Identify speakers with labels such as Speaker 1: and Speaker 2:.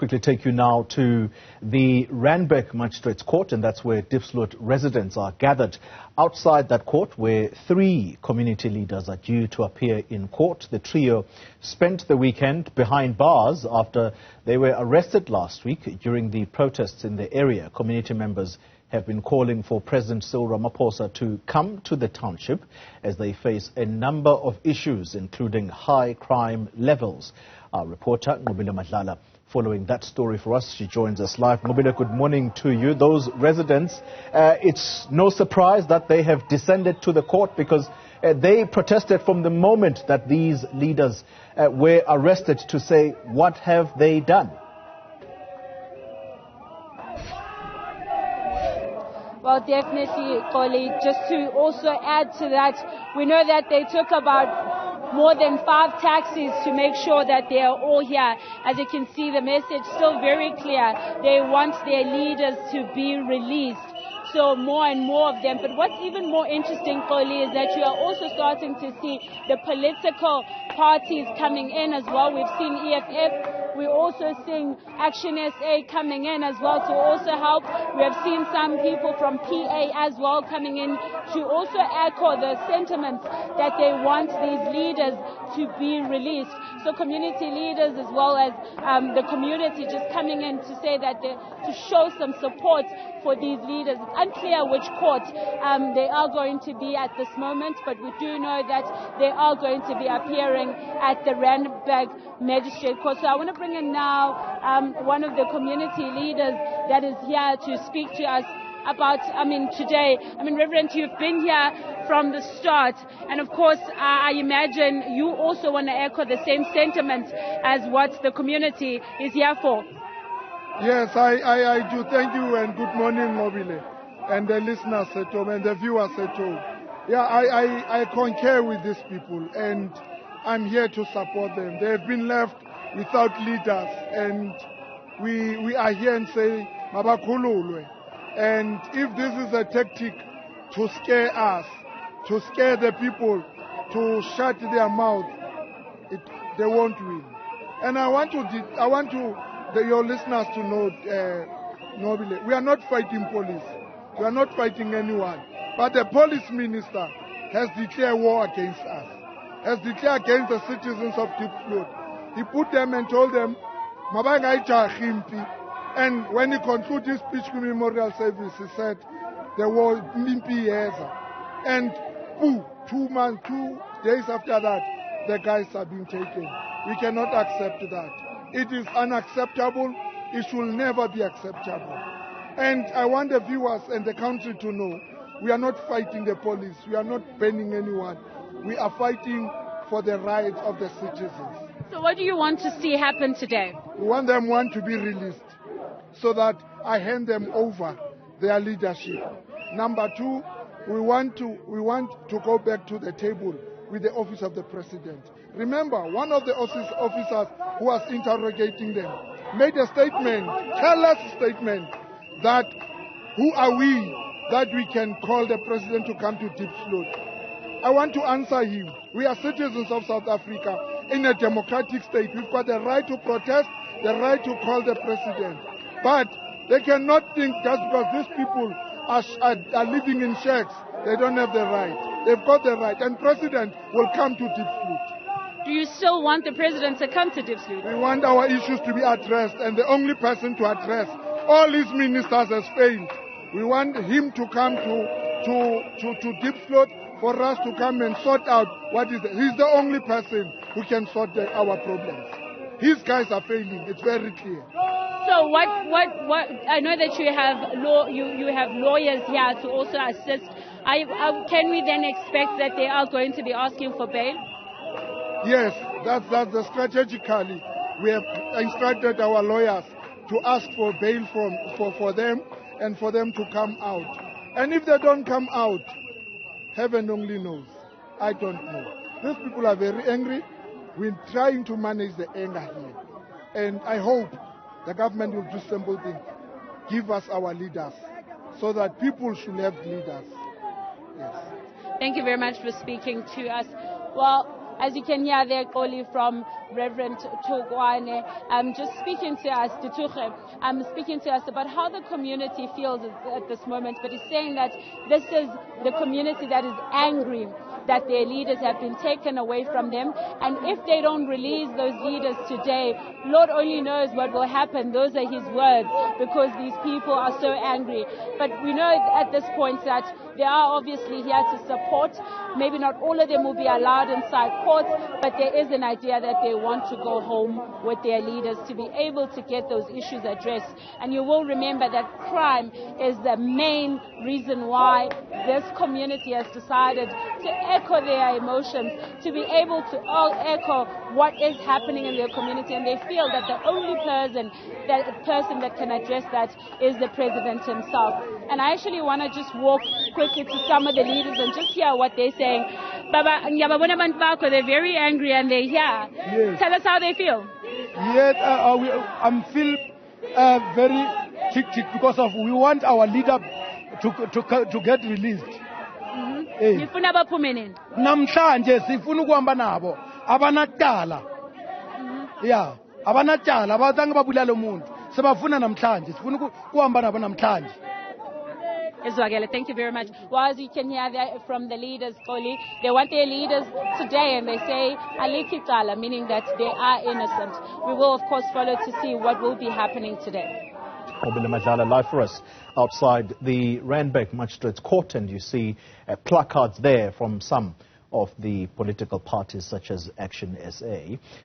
Speaker 1: quickly take you now to the Randburg Magistrate's Court, and that's where Diepsloot residents are gathered. Outside that court, where 3 community leaders are due to appear in court, the trio spent the weekend behind bars after they were arrested last week during the protests in the area. Community members have been calling for President Cyril Ramaphosa to come to the township as they face a number of issues, including high crime levels. Our reporter, Nqobile Madlala, following that story for us. She joins us live. Nqobile, good morning to you. Those residents, it's no surprise that they have descended to the court because they protested from the moment that these leaders were arrested to say, what have they done?
Speaker 2: Well, definitely, Koli, just to also add to that, we know that they took about more than 5 taxis to make sure that they are all here. As you can see, the message still very clear. They want their leaders to be released. So more and more of them. But what's even more interesting, Koli, is that you are also starting to see the political parties coming in as well. We've seen EFF. We're also seeing Action SA coming in as well to also help. We have seen some people from PA as well coming in to also echo the sentiments that they want these leaders to be released. So community leaders as well as the community just coming in to say that to show some support for these leaders. It's unclear which court they are going to be at this moment, but we do know that they are going to be appearing at the Randburg Magistrate Court. So I want to bring in now one of the community leaders that is here to speak to us about, today. Reverend, you've been here from the start, and of course, I imagine you also want to echo the same sentiment as what the community is here for.
Speaker 3: Yes, I do. Thank you, and good morning, Nqobile, and the listeners at home, and the viewers at home. Yeah, I concur with these people, and I'm here to support them. They have been left without leaders, and we are here and say, Mabakhululwe. And if this is a tactic to scare us, to scare the people, to shut their mouth, they won't win. And I want your listeners to know, Nqobile, we are not fighting police. We are not fighting anyone. But the police minister has declared war against us, has declared against the citizens of Diepsloot. He put them and told them, and when he concluded his speech memorial service, he said, there was Mimpi Yeza. And 2 days after that, the guys have been taken. We cannot accept that. It is unacceptable. It should never be acceptable. And I want the viewers and the country to know, we are not fighting the police. We are not banning anyone. We are fighting for the rights of the citizens.
Speaker 2: So what do you want to see happen today?
Speaker 3: We want them to be released so that I hand them over their leadership. Number 2, we want to go back to the table with the office of the president. Remember, one of the officers who was interrogating them made a statement, careless statement, that who are we that we can call the president to come to Diepsloot? I want to answer him. We are citizens of South Africa in a democratic state. We've got the right to protest, the right to call the president. But they cannot think just because these people are living in shacks, they don't have the right. They've got the right. And president will come to Diepsloot.
Speaker 2: Do you still want the president to come to Diepsloot?
Speaker 3: We want our issues to be addressed, and the only person to address all his ministers has failed. We want him to come to Diepsloot for us to come and sort out what is it. He's the only person who can sort our problems. His guys are failing. It's very clear.
Speaker 2: So what? I know that you have lawyers here to also assist. Can we then expect that they are going to be asking for bail?
Speaker 3: Yes, that's strategically. We have instructed our lawyers to ask for bail for them and for them to come out. And if they don't come out, heaven only knows. I don't know. These people are very angry. We're trying to manage the anger here. And I hope the government will do simple things. Give us our leaders so that people should have leaders. Yes.
Speaker 2: Thank you very much for speaking to us. Well, As you can hear there, Koli from Reverend Togwane, just speaking to us, speaking to us about how the community feels at this moment, but he's saying that this is the community that is angry that their leaders have been taken away from them, and if they don't release those leaders today, Lord only knows what will happen. Those are his words, because these people are so angry. But we know at this point that they are obviously here to support. Maybe not all of them will be allowed inside court, but there is an idea that they want to go home with their leaders to be able to get those issues addressed. And you will remember that crime is the main reason why this community has decided to echo their emotions, to be able to echo what is happening in their community, and they feel that the only person that can address that is the president himself. And I actually want to just walk quickly to some of the leaders and just hear what they're saying. Baba, they're very angry and they're here. Yes. Tell us how they feel.
Speaker 4: Yes, I feel very tick because of we want our leader to get released.
Speaker 2: Nifuna baphume nini?
Speaker 4: Namhlanje sifuna ukuhamba nabo abanacala. Yeah, abanacala abazange babulala umuntu. Sebafuna namhlanje sifuna ukuhamba nabo namhlanje.
Speaker 2: Thank you very much. Well, as you can hear from the leaders, Koli, they want their leaders today, and they say alikitala, meaning that they are innocent. We will, of course, follow to see what will be happening today.
Speaker 1: Nqobile Madlala live for us outside the Randburg Magistrate's Court, and you see placards there from some of the political parties such as Action SA.